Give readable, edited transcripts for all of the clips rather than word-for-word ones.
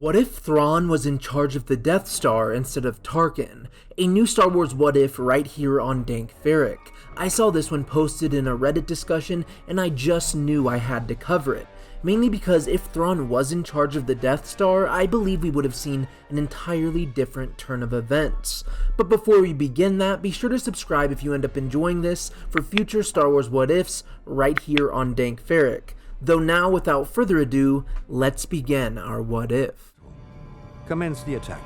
What if Thrawn was in charge of the Death Star instead of Tarkin? A new Star Wars what if right here on Dank Ferric. I saw this one posted in a Reddit discussion and I just knew I had to cover it. Mainly because if Thrawn was in charge of the Death Star, I believe we would have seen an entirely different turn of events. But before we begin that, be sure to subscribe if you end up enjoying this for future Star Wars what ifs right here on Dank Ferric. Though now, without further ado, let's begin our what if. Commence the attack.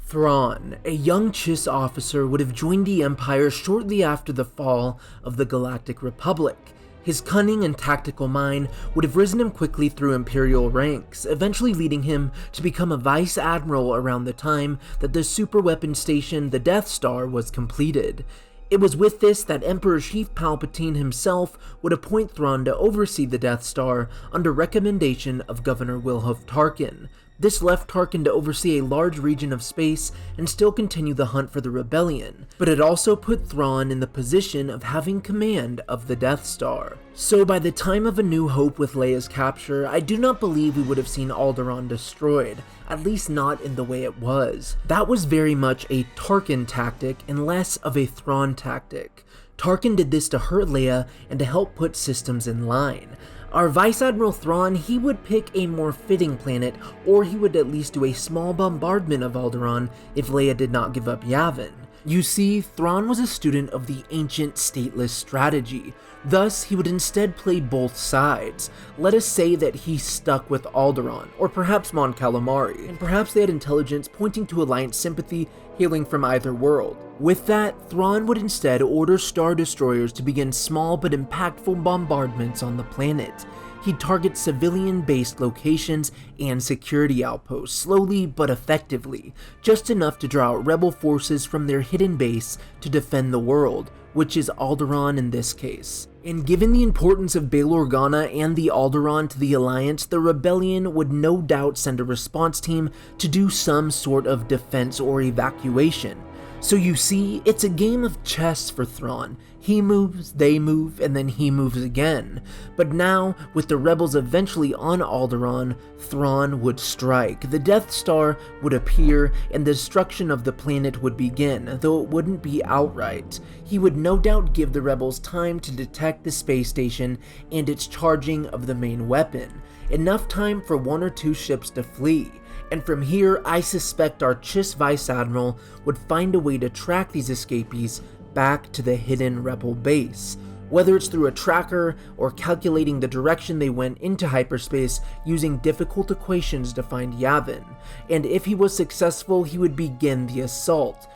Thrawn, a young Chiss officer, would have joined the Empire shortly after the fall of the Galactic Republic. His cunning and tactical mind would have risen him quickly through Imperial ranks, eventually leading him to become a Vice Admiral around the time that the superweapon station, the Death Star, was completed. It was with this that Emperor Sheev Palpatine himself would appoint Thrawn to oversee the Death Star under recommendation of Governor Tarkin. This left Tarkin to oversee a large region of space and still continue the hunt for the rebellion, but it also put Thrawn in the position of having command of the Death Star. So by the time of A New Hope with Leia's capture, I do not believe we would have seen Alderaan destroyed, at least not in the way it was. That was very much a Tarkin tactic and less of a Thrawn tactic. Tarkin did this to hurt Leia and to help put systems in line. Our Vice Admiral Thrawn, he would pick a more fitting planet, or he would at least do a small bombardment of Alderaan if Leia did not give up Yavin. You see, Thrawn was a student of the ancient stateless strategy, thus he would instead play both sides. Let us say that he stuck with Alderaan, or perhaps Mon Calamari, and perhaps they had intelligence pointing to alliance sympathy hailing from either world. With that, Thrawn would instead order Star Destroyers to begin small but impactful bombardments on the planet. He'd target civilian-based locations and security outposts slowly but effectively, just enough to draw out rebel forces from their hidden base to defend the world, which is Alderaan in this case. And given the importance of Bail Organa and the Alderaan to the Alliance, the rebellion would no doubt send a response team to do some sort of defense or evacuation. So you see, it's a game of chess for Thrawn. He moves, they move, and then he moves again. But now, with the rebels eventually on Alderaan, Thrawn would strike. The Death Star would appear, and the destruction of the planet would begin, though it wouldn't be outright. He would no doubt give the rebels time to detect the space station and its charging of the main weapon. Enough time for one or two ships to flee. And from here, I suspect our Chiss Vice Admiral would find a way to track these escapees back to the hidden rebel base, whether it's through a tracker or calculating the direction they went into hyperspace using difficult equations to find Yavin. And if he was successful, he would begin the assault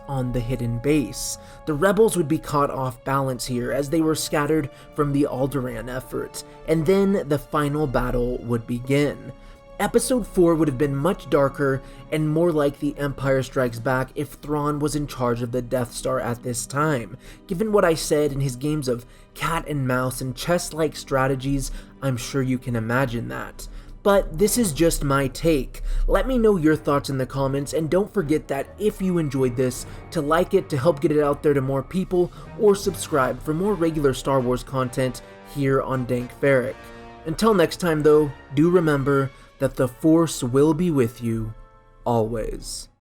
on the hidden base. The rebels would be caught off balance here as they were scattered from the Alderaan effort, and then the final battle would begin. Episode 4 would have been much darker and more like The Empire Strikes Back if Thrawn was in charge of the Death Star at this time. Given what I said in his games of cat and mouse and chess-like strategies, I'm sure you can imagine that. But this is just my take. Let me know your thoughts in the comments, and don't forget that if you enjoyed this, to like it to help get it out there to more people, or subscribe for more regular Star Wars content here on Dank Ferric. Until next time though, do remember that the Force will be with you, always.